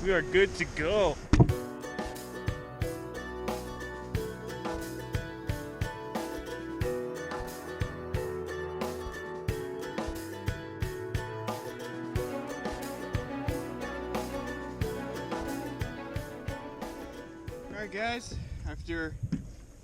We are good to go. Alright guys, after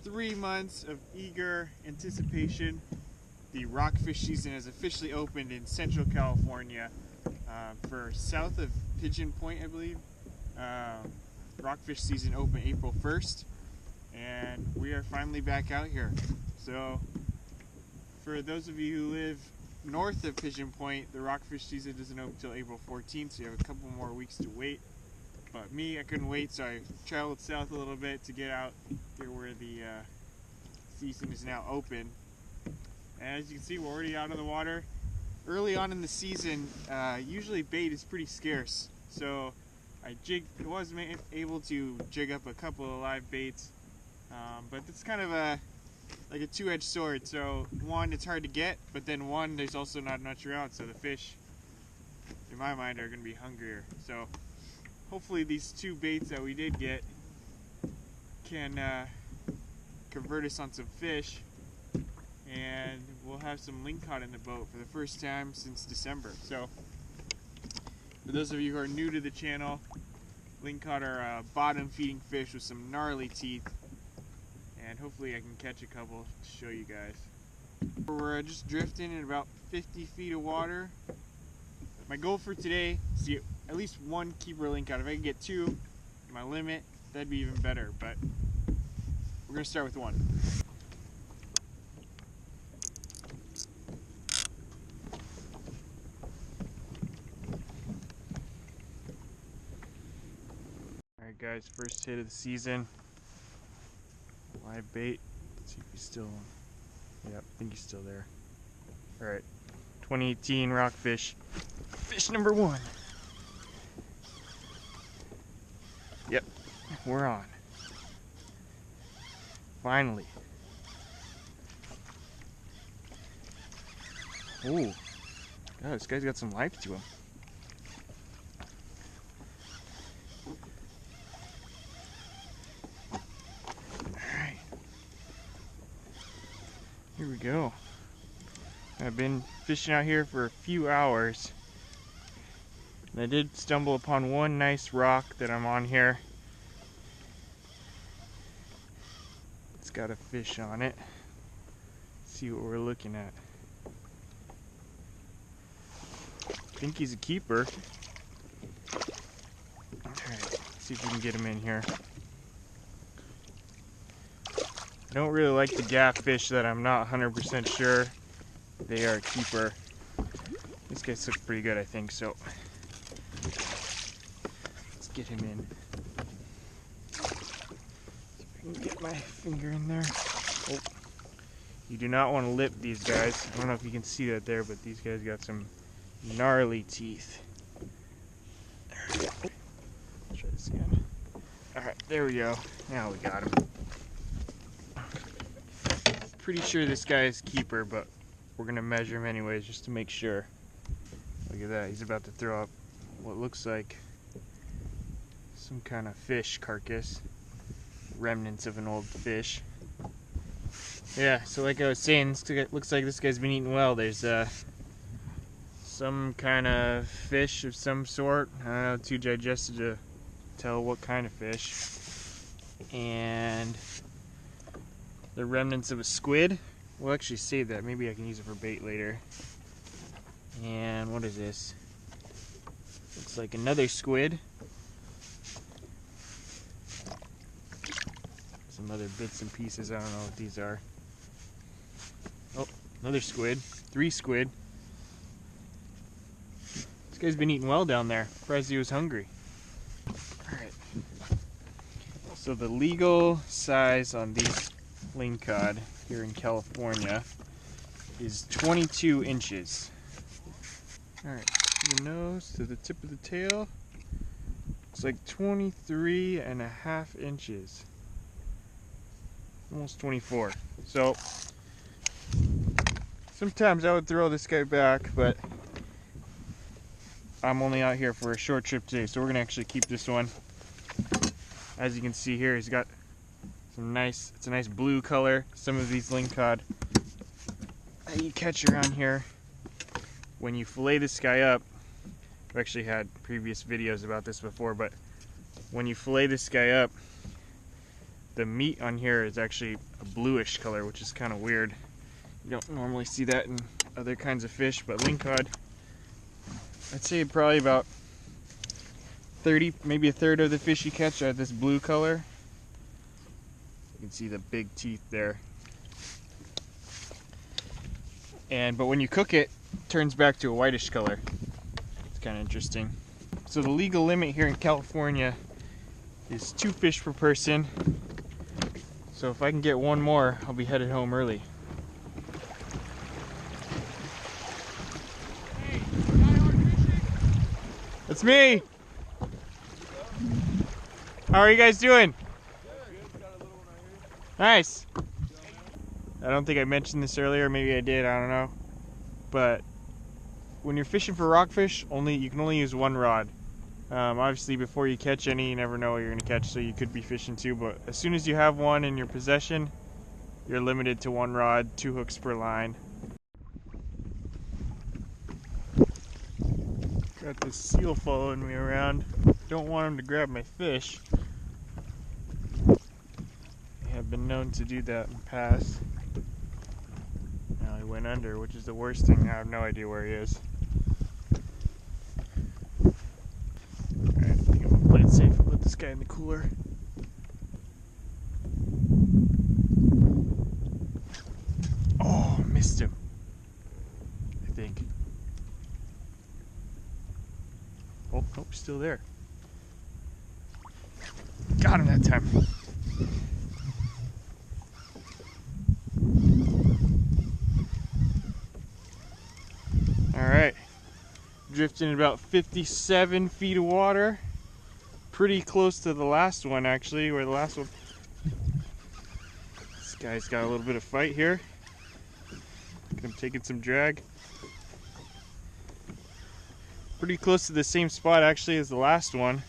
3 months of eager anticipation, the rockfish season has officially opened in Central California for south of Pigeon Point, I believe. Rockfish season opened April 1st, and we are finally back out here. So for those of you who live north of Pigeon Point, the rockfish season doesn't open until April 14th, so you have a couple more weeks to wait. But me, I couldn't wait, so I traveled south a little bit to get out here where the season is now open. And as you can see, we're already out of the water. Early on in the season, usually bait is pretty scarce, so I was able to jig up a couple of live baits, but it's kind of like a two-edged sword. So one, it's hard to get, but then one, there's also not much around, so the fish, in my mind, are going to be hungrier. So hopefully these two baits that we did get can convert us on some fish, and we'll have some lingcod in the boat for the first time since December. So for those of you who are new to the channel, lingcod are bottom feeding fish with some gnarly teeth, and hopefully I can catch a couple to show you guys. We're just drifting in about 50 feet of water. My goal for today is to get at least one keeper lingcod. If I can get two, my limit, that'd be even better, but we're gonna start with one. Alright guys, first hit of the season. Live bait. Let's see if he's still on. Yep, I think he's still there. Alright, 2018 rockfish. Fish number one. Yep, we're on. Finally. Ooh, God, this guy's got some life to him. Alright. Here we go. I've been fishing out here for a few hours, and I did stumble upon one nice rock that I'm on here. It's got a fish on it. Let's see what we're looking at. I think he's a keeper. Alright, let's see if we can get him in here. I don't really like to gaff fish that I'm not 100% sure they are a keeper. This guy's looks pretty good, I think, so let's get him in. See if I can get my finger in there. Oh. You do not want to lip these guys. I don't know if you can see that there, but these guys got some gnarly teeth. There we go. Let's try this again. Alright, there we go. Now we got him. Pretty sure this guy is keeper, but we're gonna measure him anyways just to make sure. Look at that, he's about to throw up what looks like some kind of fish carcass, remnants of an old fish. Yeah, so like I was saying, this looks like this guy's been eating well. There's some kind of fish of some sort. I don't know, too digested to tell what kind of fish. And the remnants of a squid. We'll actually save that. Maybe I can use it for bait later. And what is this? Looks like another squid. Some other bits and pieces. I don't know what these are. Oh, another squid. 3 squid. This guy's been eating well down there. Surprised he was hungry. Alright. So the legal size on these lingcod here in California is 22 inches. Alright, the nose to the tip of the tail. It's like 23.5 inches. Almost 24. So sometimes I would throw this guy back, but I'm only out here for a short trip today, so we're gonna actually keep this one. As you can see here, he's got some nice, it's a nice blue color. Some of these lingcod that you catch around here, when you fillet this guy up, I've actually had previous videos about this before, but when you fillet this guy up, the meat on here is actually a bluish color, which is kind of weird. You don't normally see that in other kinds of fish, but lingcod, I'd say probably about 30, maybe a third of the fish you catch are this blue color. You can see the big teeth there. But when you cook it, it turns back to a whitish color. It's kind of interesting. So the legal limit here in California is 2 fish per person. So if I can get one more, I'll be headed home early. Hey, it's me! How are you guys doing? Nice! I don't think I mentioned this earlier, maybe I did, I don't know. But when you're fishing for rockfish, you can only use one rod. Obviously before you catch any, you never know what you're going to catch, so you could be fishing 2, but as soon as you have one in your possession, you're limited to 1 rod, 2 hooks per line. Got this seal following me around. Don't want him to grab my fish. I have been known to do that in the past. Now he went under, which is the worst thing. I have no idea where he is. Alright, I think I'm gonna play it safe and put this guy in the cooler. Oh, missed him. I think. Oh, nope, still there. Got him that time. Alright. Drifting in about 57 feet of water. Pretty close to the last one, actually, where the last one... This guy's got a little bit of fight here. I'm taking some drag. Pretty close to the same spot, actually, as the last one.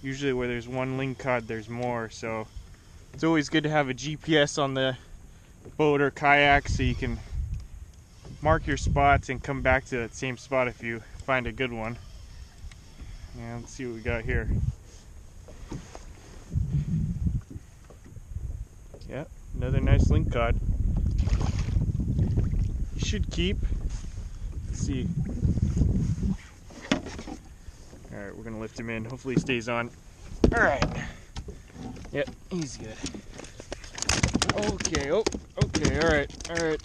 Usually where there's one lingcod, there's more, so it's always good to have a GPS on the boat or kayak so you can mark your spots and come back to that same spot if you find a good one. Yeah, let's see what we got here. Yeah, another nice lingcod. You should keep. Let's see. Alright, we're gonna lift him in. Hopefully he stays on. Alright. Yep, he's good. Okay, oh, okay, alright.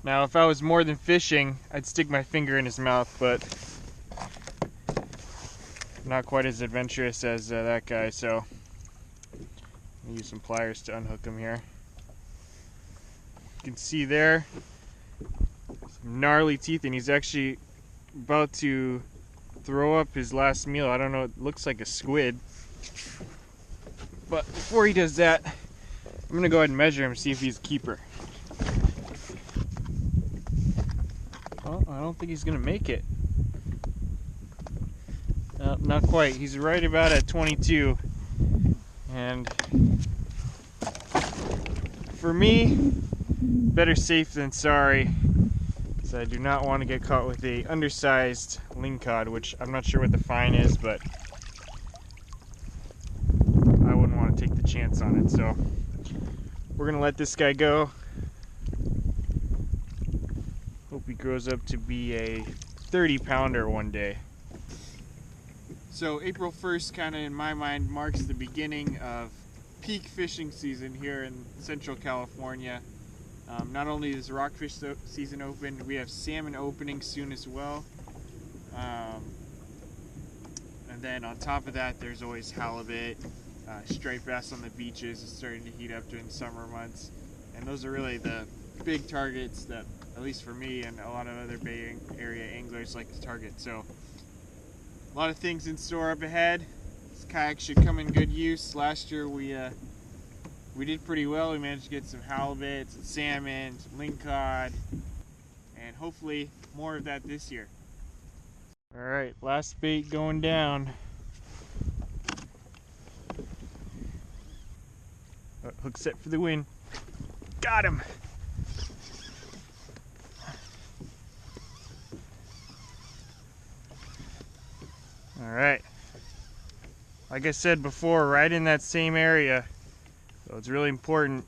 Now, if I was more than fishing, I'd stick my finger in his mouth, but not quite as adventurous as that guy, so I'll use some pliers to unhook him here. You can see there, some gnarly teeth, and he's actually about to throw up his last meal. I don't know, it looks like a squid. But before he does that, I'm gonna go ahead and measure him and see if he's a keeper. Oh, I don't think he's gonna make it. Not quite. He's right about at 22. And for me, better safe than sorry. So I do not want to get caught with a undersized lingcod, which I'm not sure what the fine is, but I wouldn't want to take the chance on it. So we're gonna let this guy go. Hope he grows up to be a 30-pounder one day. So April 1st, kind of in my mind, marks the beginning of peak fishing season here in Central California. Not only is rockfish season open, we have salmon opening soon as well. And then on top of that, there's always halibut, striped bass on the beaches is starting to heat up during the summer months. And those are really the big targets that, at least for me and a lot of other Bay Area anglers, like to target. So a lot of things in store up ahead. This kayak should come in good use. Last year we did pretty well. We managed to get some halibut, some salmon, some lingcod, and hopefully more of that this year. Alright, last bait going down. Hook set for the win. Got him! Alright. Like I said before, right in that same area. So it's really important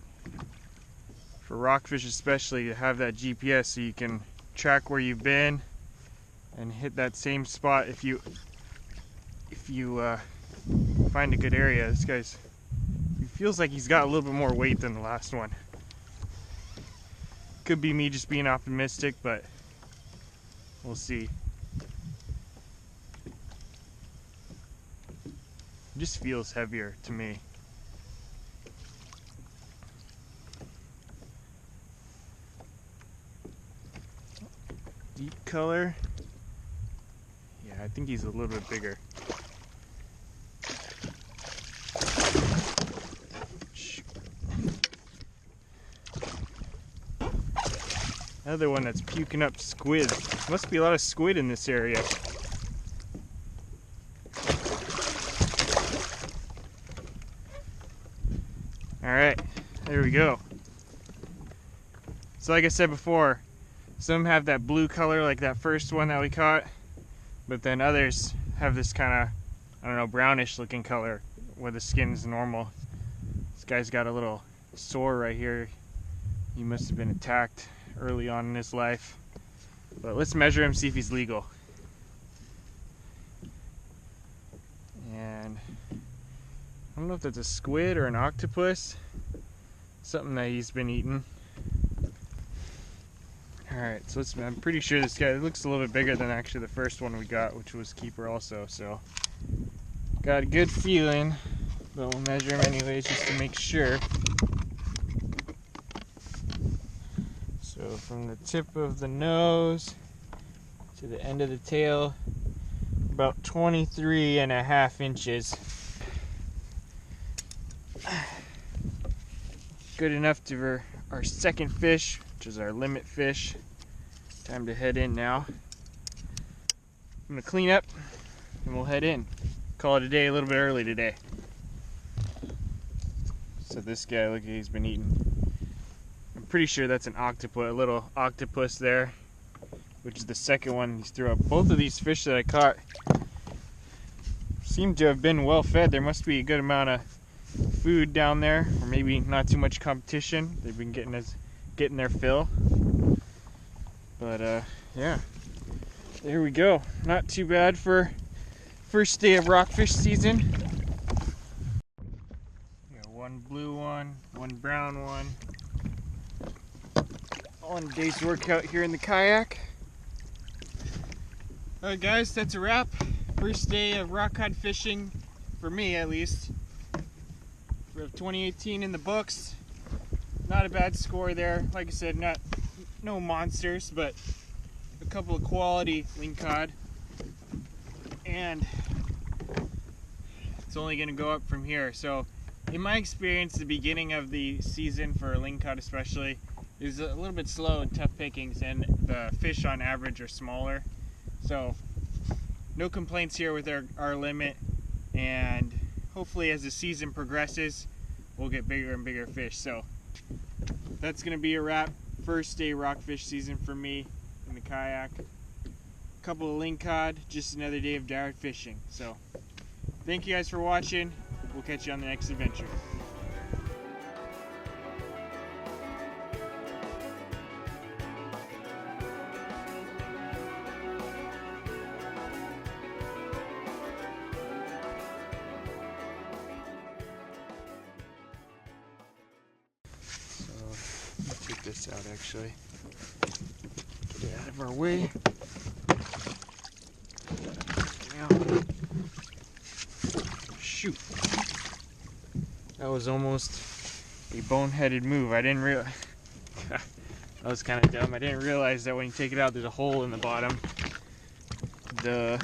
for rockfish especially to have that GPS so you can track where you've been and hit that same spot if you find a good area. This guy's, he feels like he's got a little bit more weight than the last one. Could be me just being optimistic, but we'll see. It just feels heavier to me. Deep color. Yeah, I think he's a little bit bigger. Another one that's puking up squid. Must be a lot of squid in this area. Alright, there we go. So like I said before, some have that blue color like that first one that we caught, but then others have this kind of, I don't know, brownish looking color where the skin is normal. This guy's got a little sore right here. He must have been attacked early on in his life. But let's measure him, see if he's legal. And I don't know if that's a squid or an octopus. Something that he's been eating. Alright, so I'm pretty sure this guy looks a little bit bigger than actually the first one we got, which was keeper also, so got a good feeling, but we'll measure him anyways just to make sure. So from the tip of the nose to the end of the tail, about 23.5 inches. Good enough for our second fish, which is our limit fish. Time to head in now. I'm gonna clean up and we'll head in. Call it a day a little bit early today. So this guy, look, he's been eating. I'm pretty sure that's an octopus, a little octopus there, which is the second one he's threw up. Both of these fish that I caught seem to have been well fed. There must be a good amount of food down there, or maybe not too much competition. They've been getting their fill. But yeah, there we go. Not too bad for first day of rockfish season. We got one blue one, one brown one. All in a day's workout here in the kayak. Alright guys, that's a wrap. First day of rock cod fishing, for me at least. We have 2018 in the books. Not a bad score there. Like I said, no monsters, but a couple of quality lingcod. And it's only going to go up from here. So in my experience, the beginning of the season for lingcod especially is a little bit slow and tough pickings, and the fish on average are smaller. So no complaints here with our limit, and hopefully as the season progresses we'll get bigger and bigger fish. So that's going to be a wrap. First day rockfish season for me in the kayak. A couple of lingcod, just another day of dart fishing. So thank you guys for watching. We'll catch you on the next adventure. Take this out actually. Get it out of our way. Now, shoot. That was almost a boneheaded move. I didn't realize. That was kind of dumb. I didn't realize that when you take it out, there's a hole in the bottom. Duh.